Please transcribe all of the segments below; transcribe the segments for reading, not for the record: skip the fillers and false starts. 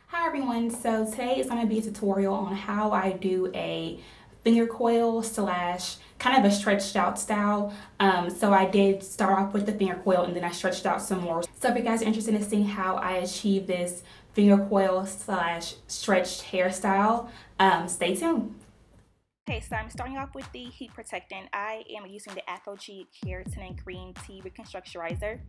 Hi everyone, so today is going to be a tutorial on how I do a finger coil slash kind of a stretched out style. So I did start off with the finger coil and then I stretched out some more. So if you guys are interested in seeing how I achieve this finger coil slash stretched hairstyle, stay tuned. Okay, so I'm starting off with the heat protectant. I am using the Afro-G Keratin and Green Tea Reconstructurizer.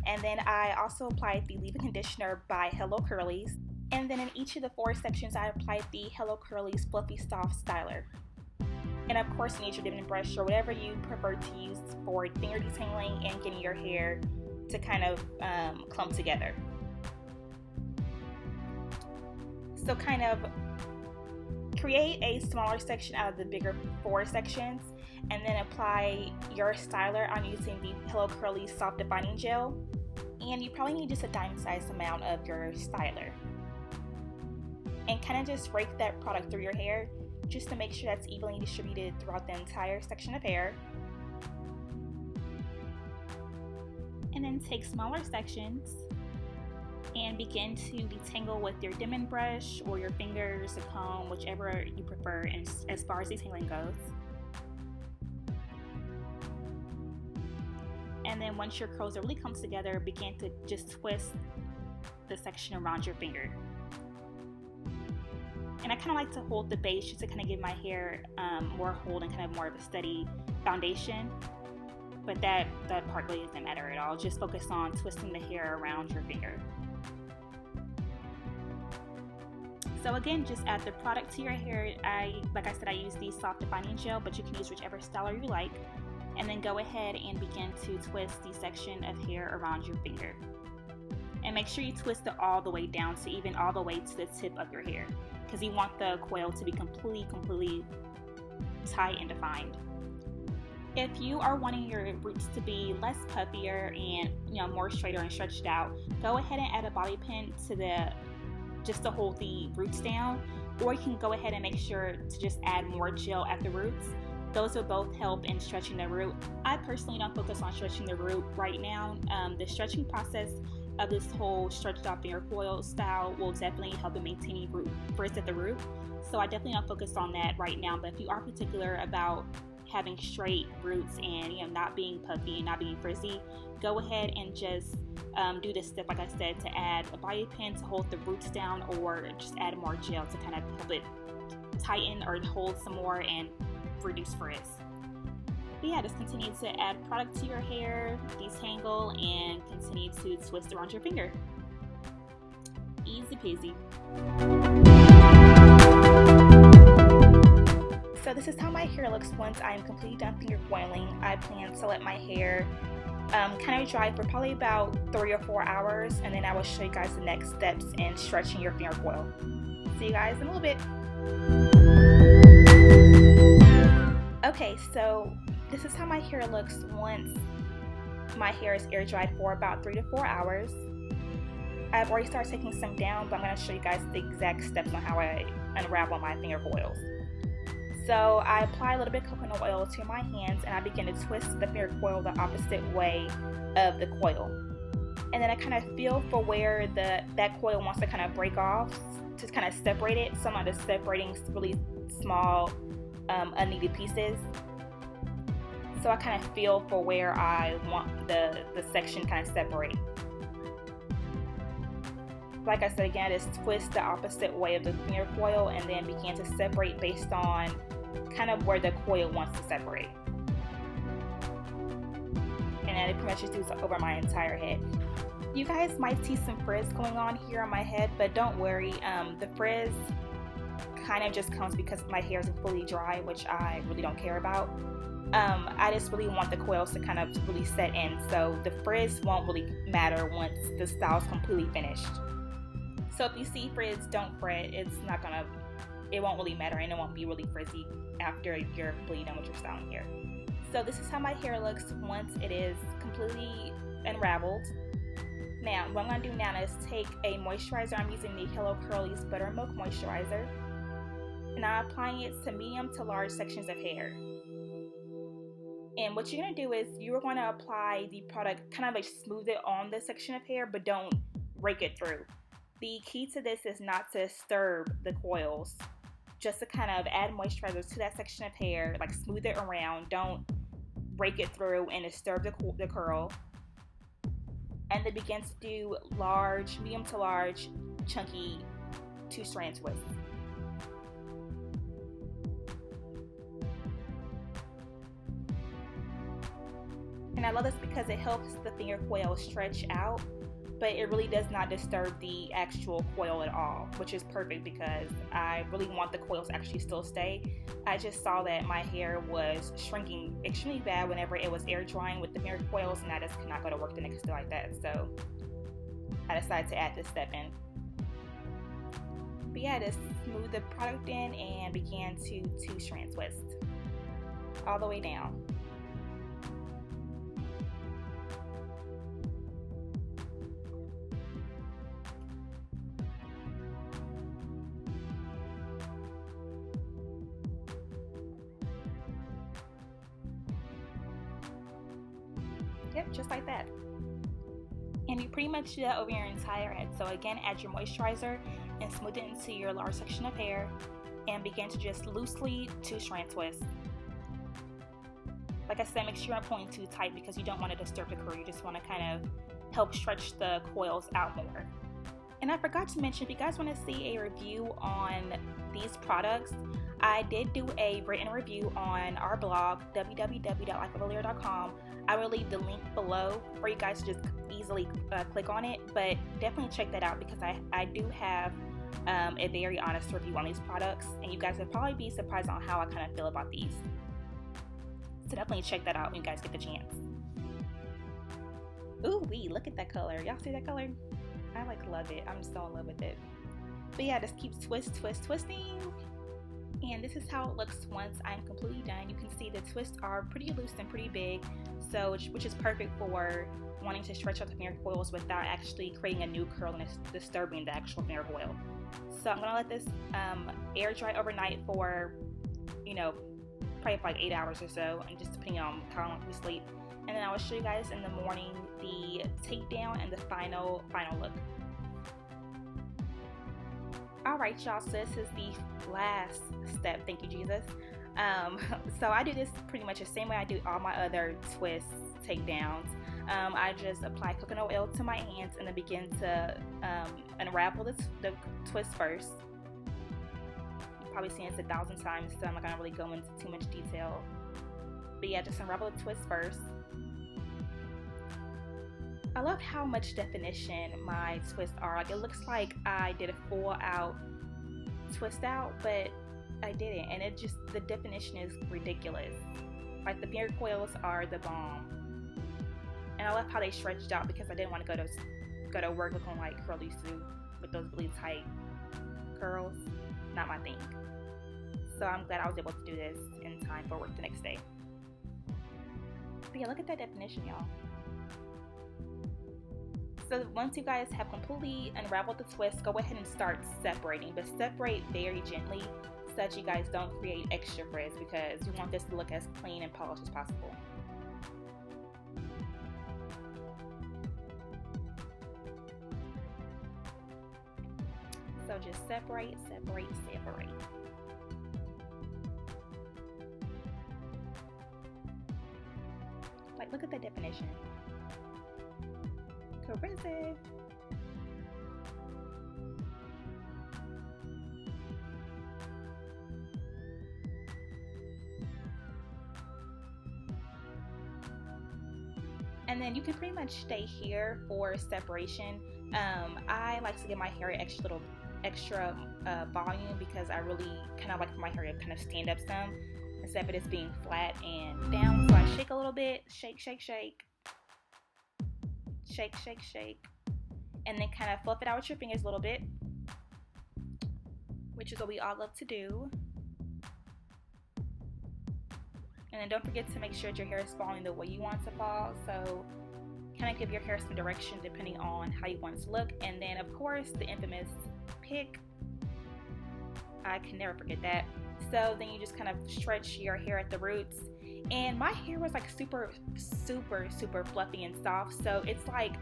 And then I also applied the leave-in conditioner by Hello Curlies. And then in each of the four sections, I applied the Hello Curlies Fluffy Soft Styler. And of course, you need your dipping brush or whatever you prefer to use for finger detangling and getting your hair to kind of clump together. So kind of create a smaller section out of the bigger four sections and then apply your styler. I'm using the Hello Curly Soft Defining Gel, and you probably need just a dime-sized amount of your styler. And kind of just rake that product through your hair just to make sure that's evenly distributed throughout the entire section of hair. And then take smaller sections and begin to detangle with your dimming brush or your fingers, a comb, whichever you prefer as far as detangling goes. And then once your curls are really comes together, begin to just twist the section around your finger. And I kind of like to hold the base just to kind of give my hair more hold and kind of more of a steady foundation. But that part really doesn't matter at all. Just focus on twisting the hair around your finger. So again, just add the product to your hair. Like I said, I use the soft defining gel, but you can use whichever styler you like. And then go ahead and begin to twist the section of hair around your finger. And make sure you twist it all the way down, so even all the way to the tip of your hair, because you want the coil to be completely tight and defined. If you are wanting your roots to be less puffier and more straighter and stretched out, go ahead and add a bobby pin to just to hold the roots down, or you can go ahead and make sure to just add more gel at the roots. Those will both help in stretching the root. I personally don't focus on stretching the root right now. The stretching process of this whole stretched out finger coil style will definitely help in maintaining root frizz at the root. So I definitely don't focus on that right now. But if you are particular about having straight roots and not being puffy and not being frizzy, go ahead and just do this step, like I said, to add a bobby pin to hold the roots down, or just add more gel to kind of help it tighten or hold some more and reduce frizz. But yeah, just continue to add product to your hair, detangle, and continue to twist around your finger. Easy peasy. So this is how my hair looks once I'm completely done finger coiling. I plan to let my hair kind of dry for probably about 3 or 4 hours, and then I will show you guys the next steps in stretching your finger coil. See you guys in a little bit. Okay, so this is how my hair looks once my hair is air dried for about 3 to 4 hours. I've already started taking some down, but I'm going to show you guys the exact steps on how I unravel my finger coils. So I apply a little bit of coconut oil to my hands and I begin to twist the finger coil the opposite way of the coil. And then I kind of feel for where that coil wants to kind of break off, to kind of separate it. So I'm just separating really small unneeded pieces. So I kind of feel for where I want the section kind of separate. Like I said, again, just twist the opposite way of the finger coil and then begin to separate based on kind of where the coil wants to separate. And then it pretty much just does over my entire head. You guys might see some frizz going on here on my head, but don't worry. The frizz kind of just comes because my hair isn't fully dry, which I really don't care about. I just really want the coils to kind of really set in, so the frizz won't really matter once the style is completely finished. So if you see frizz, don't fret. It won't really matter, and it won't be really frizzy after you're completely done with your styling hair. So this is how my hair looks once it is completely unraveled. Now, what I'm going to do now is take a moisturizer. I'm using the Hello Curlies Buttermilk Moisturizer, and I'm applying it to medium to large sections of hair. And what you're going to do is you're going to apply the product, kind of like smooth it on the section of hair, but don't rake it through. The key to this is not to disturb the coils, just to kind of add moisturizer to that section of hair, like smooth it around. Don't rake it through and disturb the curl. And then begin to do large, medium to large, chunky 2-strand twists. And I love this because it helps the finger coil stretch out, but it really does not disturb the actual coil at all, which is perfect because I really want the coils to actually still stay. I just saw that my hair was shrinking extremely bad whenever it was air drying with the finger coils, and I just could not go to work the next day like that. So I decided to add this step in. But yeah, just smooth the product in and began to 2-strand twist all the way down. Yep, just like that. And you pretty much do that over your entire head. So again, add your moisturizer and smooth it into your large section of hair and begin to just loosely 2-strand twist. Like I said, make sure you're not pulling too tight because you don't want to disturb the curl. You just want to kind of help stretch the coils out more. And I forgot to mention, if you guys want to see a review on these products, I did do a written review on our blog, www.likeofalear.com. I will leave the link below for you guys to just easily click on it, but definitely check that out because I do have a very honest review on these products, and you guys would probably be surprised on how I kind of feel about these. So definitely check that out when you guys get the chance. Ooh wee, look at that color. Y'all see that color? I love it. I'm so in love with it. But yeah, just keep twisting. And this is how it looks once I'm completely done. You can see the twists are pretty loose and pretty big, so which is perfect for wanting to stretch out the finger coils without actually creating a new curl and disturbing the actual finger coil. So I'm gonna let this air dry overnight for, probably for like 8 hours or so, and just depending on how long we sleep. And then I will show you guys in the morning the takedown and the final look. Alright y'all, so this is the last step, thank you Jesus. So I do this pretty much the same way I do all my other twist takedowns. I just apply coconut oil to my hands and then begin to unravel the twist first. You've probably seen this 1,000 times, so I'm not going to really go into too much detail. But yeah, just unravel the twist first. I love how much definition my twists are. Like, it looks like I did a full out twist out, but I didn't, and the definition is ridiculous. Like, the finger coils are the bomb, and I love how they stretched out because I didn't want to go to work looking like Curlies do with those really tight curls. Not my thing. So I'm glad I was able to do this in time for work the next day. But yeah, look at that definition, y'all. So once you guys have completely unraveled the twist, go ahead and start separating, but separate very gently so that you guys don't create extra frizz, because you want this to look as clean and polished as possible. So just separate. Like, look at the definition. Crazy. And then you can pretty much stay here for separation. I like to give my hair extra volume because I really kind of like for my hair to kind of stand up some instead of it just being flat and down. So I shake a little bit, shake, and then kind of fluff it out with your fingers a little bit, which is what we all love to do. And then don't forget to make sure that your hair is falling the way you want it to fall, so kind of give your hair some direction depending on how you want it to look. And then of course the infamous pick, I can never forget that. So then you just kind of stretch your hair at the roots, and my hair was like super fluffy and soft, so it's like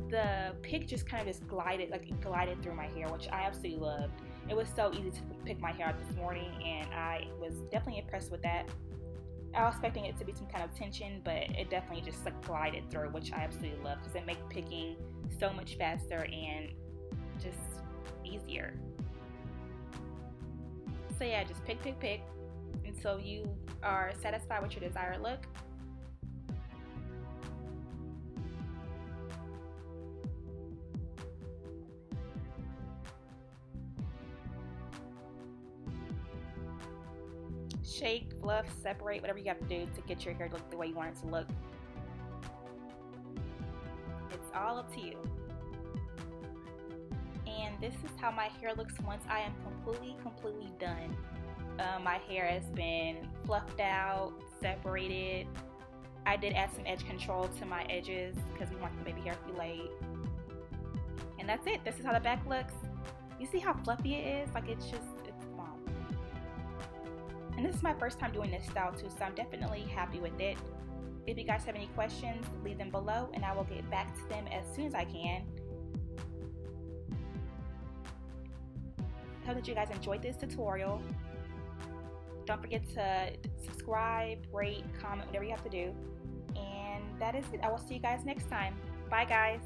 the pick just kind of just glided, like it glided through my hair, which I absolutely loved. It was so easy to pick my hair out this morning, and I was definitely impressed with that. I was expecting it to be some kind of tension, but it definitely just like glided through, which I absolutely love because it makes picking so much faster and just easier. So yeah, just pick until you are satisfied with your desired look. Shake, fluff, separate, whatever you have to do to get your hair to look the way you want it to look. It's all up to you. And this is how my hair looks once I am completely done. My hair has been fluffed out, separated. I did add some edge control to my edges because we want the baby hair to be laid. And that's it. This is how the back looks. You see how fluffy it is? Like it's bomb. And this is my first time doing this style too, so I'm definitely happy with it. If you guys have any questions, leave them below and I will get back to them as soon as I can. I hope that you guys enjoyed this tutorial. Don't forget to subscribe, rate, comment, whatever you have to do. And that is it. I will see you guys next time. Bye guys.